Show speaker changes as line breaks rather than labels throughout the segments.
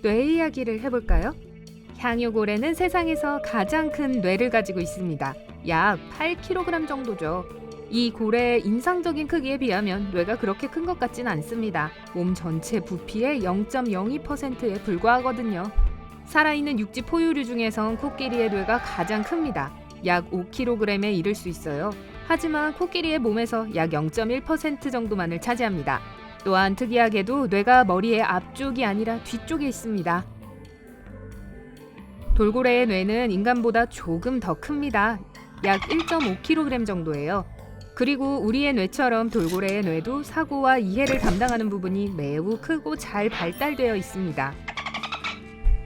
뇌 이야기를 해볼까요? 향유고래는 세상에서 가장 큰 뇌를 가지고 있습니다. 약 8kg 정도죠. 이 고래의 인상적인 크기에 비하면 뇌가 그렇게 큰 것 같진 않습니다. 몸 전체 부피의 0.02%에 불과하거든요. 살아있는 육지 포유류 중에선 코끼리의 뇌가 가장 큽니다. 약 5kg에 이를 수 있어요. 하지만 코끼리의 몸에서 약 0.1% 정도만을 차지합니다. 또한 특이하게도 뇌가 머리의 앞쪽이 아니라 뒤쪽에 있습니다. 돌고래의 뇌는 인간보다 조금 더 큽니다. 약 1.5kg 정도예요. 그리고 우리의 뇌처럼 돌고래의 뇌도 사고와 이해를 담당하는 부분이 매우 크고 잘 발달되어 있습니다.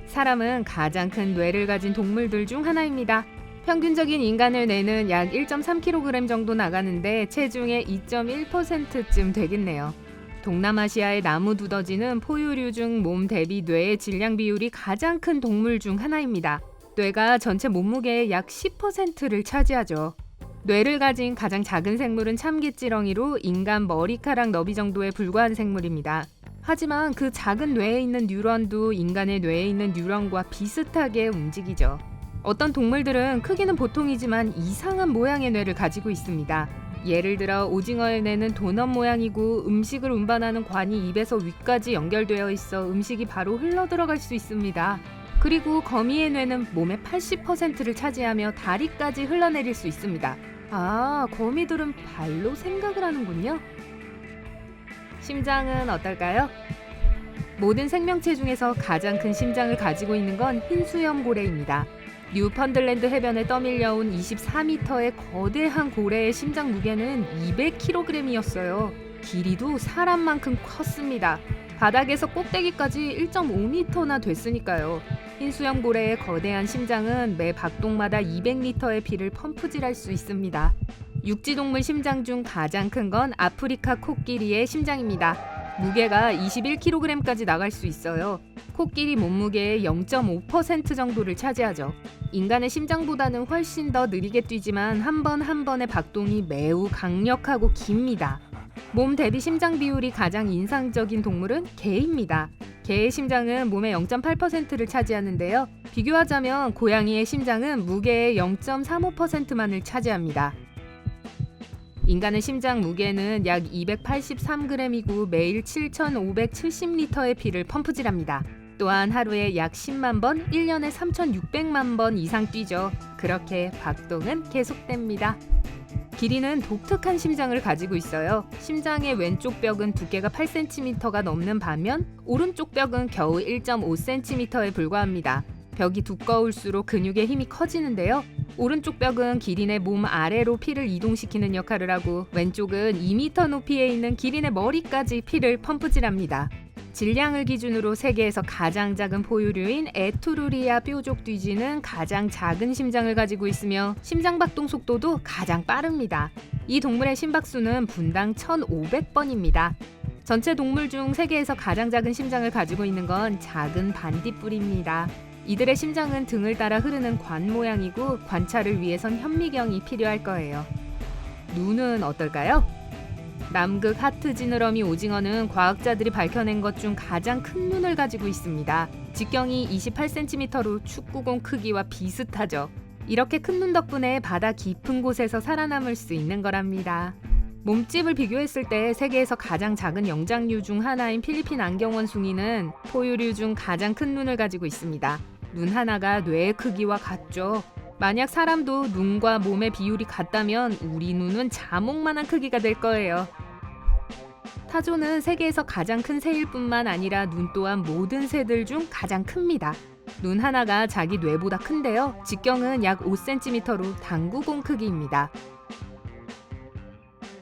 사람은 가장 큰 뇌를 가진 동물들 중 하나입니다. 평균적인 인간의 뇌는 약 1.3kg 정도 나가는데 체중의 2.1%쯤 되겠네요. 동남아시아의 나무 두더지는 포유류 중 몸 대비 뇌의 질량 비율이 가장 큰 동물 중 하나입니다. 뇌가 전체 몸무게의 약 10%를 차지하죠. 뇌를 가진 가장 작은 생물은 참개찌렁이로 인간 머리카락 너비 정도에 불과한 생물입니다. 하지만 그 작은 뇌에 있는 뉴런도 인간의 뇌에 있는 뉴런과 비슷하게 움직이죠. 어떤 동물들은 크기는 보통이지만 이상한 모양의 뇌를 가지고 있습니다. 예를 들어 오징어의 뇌는 도넛 모양이고 음식을 운반하는 관이 입에서 위까지 연결되어 있어 음식이 바로 흘러들어갈 수 있습니다. 그리고 거미의 뇌는 몸의 80%를 차지하며 다리까지 흘러내릴 수 있습니다. 아, 거미들은 발로 생각을 하는군요. 심장은 어떨까요? 모든 생명체 중에서 가장 큰 심장을 가지고 있는 건 흰수염 고래입니다. 뉴펀들랜드 해변에 떠밀려온 24m의 거대한 고래의 심장 무게는 200kg이었어요. 길이도 사람만큼 컸습니다. 바닥에서 꼭대기까지 1.5m나 됐으니까요. 흰수염 고래의 거대한 심장은 매 박동마다 200리터의 피를 펌프질할 수 있습니다. 육지동물 심장 중 가장 큰 건 아프리카 코끼리의 심장입니다. 무게가 21kg까지 나갈 수 있어요. 코끼리 몸무게의 0.5% 정도를 차지하죠. 인간의 심장보다는 훨씬 더 느리게 뛰지만 한 번 한 번의 박동이 매우 강력하고 깁니다. 몸 대비 심장 비율이 가장 인상적인 동물은 개입니다. 개의 심장은 몸의 0.8%를 차지하는데요. 비교하자면 고양이의 심장은 무게의 0.35%만을 차지합니다. 인간의 심장 무게는 약 283g이고 매일 7,570리터의 피를 펌프질합니다. 또한 하루에 약 10만 번, 1년에 3,600만 번 이상 뛰죠. 그렇게 박동은 계속됩니다. 기린은 독특한 심장을 가지고 있어요. 심장의 왼쪽 벽은 두께가 8cm가 넘는 반면 오른쪽 벽은 겨우 1.5cm에 불과합니다. 벽이 두꺼울수록 근육의 힘이 커지는데요. 오른쪽 벽은 기린의 몸 아래로 피를 이동시키는 역할을 하고 왼쪽은 2m 높이에 있는 기린의 머리까지 피를 펌프질합니다. 질량을 기준으로 세계에서 가장 작은 포유류인 에투루리아 뾰족 뒤지는 가장 작은 심장을 가지고 있으며 심장 박동 속도도 가장 빠릅니다. 이 동물의 심박수는 분당 1,500번입니다. 전체 동물 중 세계에서 가장 작은 심장을 가지고 있는 건 작은 반딧불입니다. 이들의 심장은 등을 따라 흐르는 관 모양이고 관찰을 위해선 현미경이 필요할 거예요. 눈은 어떨까요? 남극 하트 지느러미 오징어는 과학자들이 밝혀낸 것 중 가장 큰 눈을 가지고 있습니다. 직경이 28cm로 축구공 크기와 비슷하죠. 이렇게 큰 눈 덕분에 바다 깊은 곳에서 살아남을 수 있는 거랍니다. 몸집을 비교했을 때 세계에서 가장 작은 영장류 중 하나인 필리핀 안경원숭이는 포유류 중 가장 큰 눈을 가지고 있습니다. 눈 하나가 뇌의 크기와 같죠. 만약 사람도 눈과 몸의 비율이 같다면 우리 눈은 자목만한 크기가 될 거예요. 타조는 세계에서 가장 큰 새일 뿐만 아니라 눈 또한 모든 새들 중 가장 큽니다. 눈 하나가 자기 뇌보다 큰데요. 직경은 약 5cm로 당구공 크기입니다.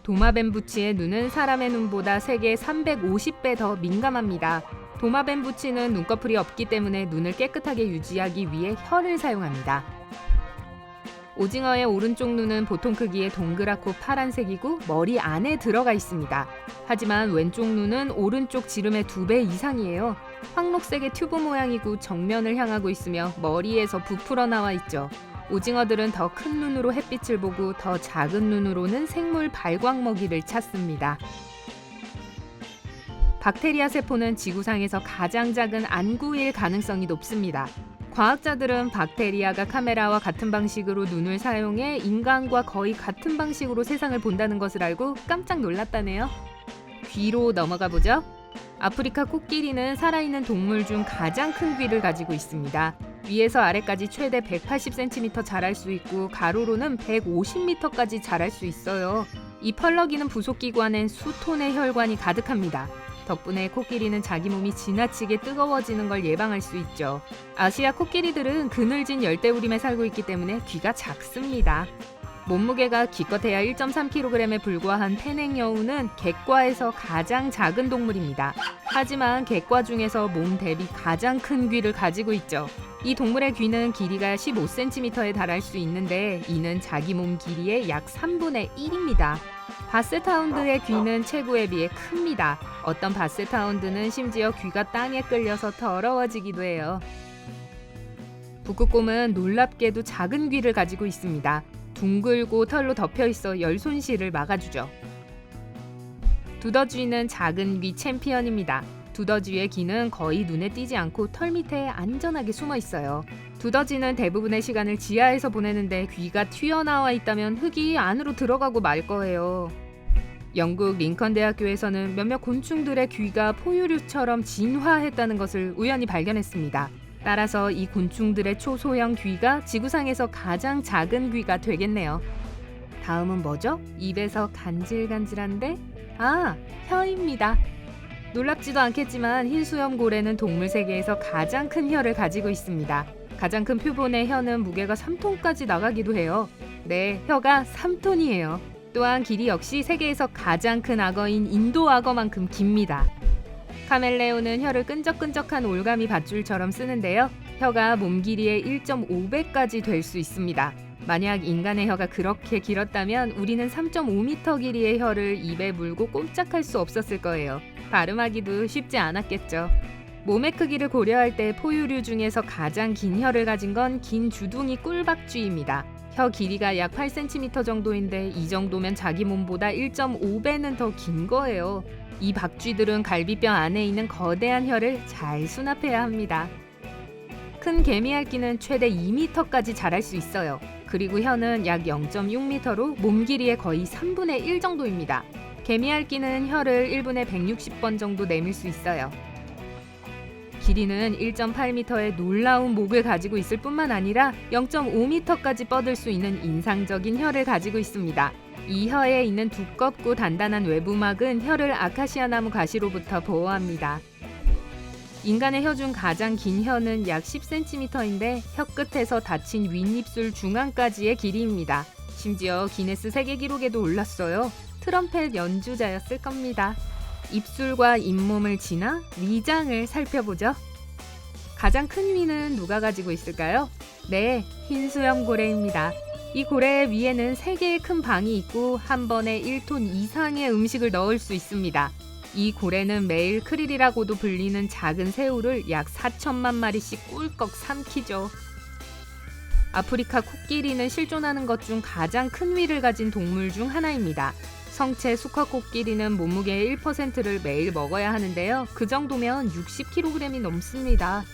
도마뱀부치의 눈은 사람의 눈보다 세계 350배 더 민감합니다. 도마뱀부치는 눈꺼풀이 없기 때문에 눈을 깨끗하게 유지하기 위해 혀를 사용합니다. 오징어의 오른쪽 눈은 보통 크기의 동그랗고 파란색이고 머리 안에 들어가 있습니다. 하지만 왼쪽 눈은 오른쪽 지름의 2배 이상이에요. 황록색의 튜브 모양이고 정면을 향하고 있으며 머리에서 부풀어 나와 있죠. 오징어들은 더 큰 눈으로 햇빛을 보고 더 작은 눈으로는 생물 발광 먹이를 찾습니다. 박테리아 세포는 지구상에서 가장 작은 안구일 가능성이 높습니다. 과학자들은 박테리아가 카메라와 같은 방식으로 눈을 사용해 인간과 거의 같은 방식으로 세상을 본다는 것을 알고 깜짝 놀랐다네요. 귀로 넘어가 보죠. 아프리카 코끼리는 살아있는 동물 중 가장 큰 귀를 가지고 있습니다. 위에서 아래까지 최대 180cm 자랄 수 있고 가로로는 150m까지 자랄 수 있어요. 이 펄럭이는 부속기관엔 수톤의 혈관이 가득합니다. 덕분에 코끼리는 자기 몸이 지나치게 뜨거워지는 걸 예방할 수 있죠. 아시아 코끼리들은 그늘진 열대우림에 살고 있기 때문에 귀가 작습니다. 몸무게가 기껏해야 1.3kg에 불과한 페냉여우는 객과에서 가장 작은 동물입니다. 하지만 객과 중에서 몸 대비 가장 큰 귀를 가지고 있죠. 이 동물의 귀는 길이가 15cm에 달할 수 있는데 이는 자기 몸 길이의 약 3분의 1입니다. 바세트하운드의 귀는 체구에 비해 큽니다. 어떤 바세트하운드는 심지어 귀가 땅에 끌려서 더러워지기도 해요. 북극곰은 놀랍게도 작은 귀를 가지고 있습니다. 둥글고 털로 덮여 있어 열 손실을 막아주죠. 두더지는 작은 귀 챔피언입니다. 두더지의 귀는 거의 눈에 띄지 않고 털 밑에 안전하게 숨어 있어요. 두더지는 대부분의 시간을 지하에서 보내는데 귀가 튀어나와 있다면 흙이 안으로 들어가고 말 거예요. 영국 링컨 대학교에서는 몇몇 곤충들의 귀가 포유류처럼 진화했다는 것을 우연히 발견했습니다. 따라서 이 곤충들의 초소형 귀가 지구상에서 가장 작은 귀가 되겠네요. 다음은 뭐죠? 입에서 간질간질한데? 혀입니다. 놀랍지도 않겠지만 흰수염고래는 동물 세계에서 가장 큰 혀를 가지고 있습니다. 가장 큰 표본의 혀는 무게가 3톤까지 나가기도 해요. 네, 혀가 3톤이에요. 또한 길이 역시 세계에서 가장 큰 악어인 인도 악어만큼 깁니다. 카멜레온은 혀를 끈적끈적한 올가미 밧줄처럼 쓰는데요. 혀가 몸 길이의 1.5배까지 될 수 있습니다. 만약 인간의 혀가 그렇게 길었다면 우리는 3.5m 길이의 혀를 입에 물고 꼼짝할 수 없었을 거예요. 발음하기도 쉽지 않았겠죠. 몸의 크기를 고려할 때 포유류 중에서 가장 긴 혀를 가진 건 긴 주둥이 꿀박쥐입니다. 혀 길이가 약 8cm 정도인데 이 정도면 자기 몸보다 1.5배는 더 긴 거예요. 이 박쥐들은 갈비뼈 안에 있는 거대한 혀를 잘 수납해야 합니다. 큰 개미핥기는 최대 2m까지 자랄 수 있어요. 그리고 혀는 약 0.6m로 몸 길이의 거의 3분의 1 정도입니다. 개미핥기는 혀를 1분에 160번 정도 내밀 수 있어요. 길이는 1.8m의 놀라운 목을 가지고 있을 뿐만 아니라 0.5m까지 뻗을 수 있는 인상적인 혀를 가지고 있습니다. 이 혀에 있는 두껍고 단단한 외부막은 혀를 아카시아 나무 가시로부터 보호합니다. 인간의 혀 중 가장 긴 혀는 약 10cm인데 혀 끝에서 닫힌 윗입술 중앙까지의 길이입니다. 심지어 기네스 세계 기록에도 올랐어요. 트럼펫 연주자였을 겁니다. 입술과 잇몸을 지나 위장을 살펴보죠. 가장 큰 위는 누가 가지고 있을까요? 네, 흰수염고래입니다. 이 고래의 위에는 3개의 큰 방이 있고 한 번에 1톤 이상의 음식을 넣을 수 있습니다. 이 고래는 매일 크릴이라고도 불리는 작은 새우를 약 4천만 마리씩 꿀꺽 삼키죠. 아프리카 코끼리는 실존하는 것 중 가장 큰 위를 가진 동물 중 하나입니다. 성체 수컷 코끼리는 몸무게의 1%를 매일 먹어야 하는데요. 그 정도면 60kg이 넘습니다.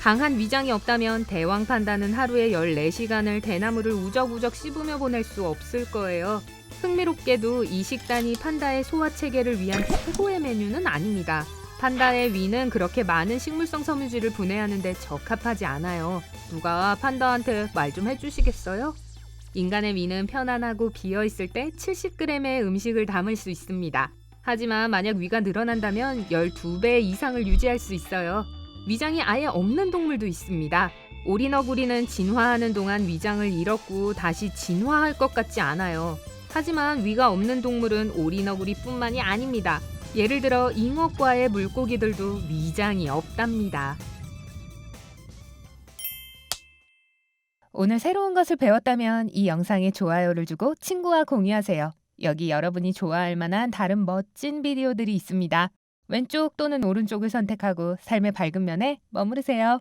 강한 위장이 없다면 대왕 판다는 하루에 14시간을 대나무를 우적우적 씹으며 보낼 수 없을 거예요. 흥미롭게도 이 식단이 판다의 소화 체계를 위한 최고의 메뉴는 아닙니다. 판다의 위는 그렇게 많은 식물성 섬유질을 분해하는데 적합하지 않아요. 누가 판다한테 말 좀 해주시겠어요? 인간의 위는 편안하고 비어있을 때 70g의 음식을 담을 수 있습니다. 하지만 만약 위가 늘어난다면 12배 이상을 유지할 수 있어요. 위장이 아예 없는 동물도 있습니다. 오리너구리는 진화하는 동안 위장을 잃었고 다시 진화할 것 같지 않아요. 하지만 위가 없는 동물은 오리너구리뿐만이 아닙니다. 예를 들어 잉어과의 물고기들도 위장이 없답니다. 오늘 새로운 것을 배웠다면 이 영상에 좋아요를 주고 친구와 공유하세요. 여기 여러분이 좋아할 만한 다른 멋진 비디오들이 있습니다. 왼쪽 또는 오른쪽을 선택하고 삶의 밝은 면에 머무르세요.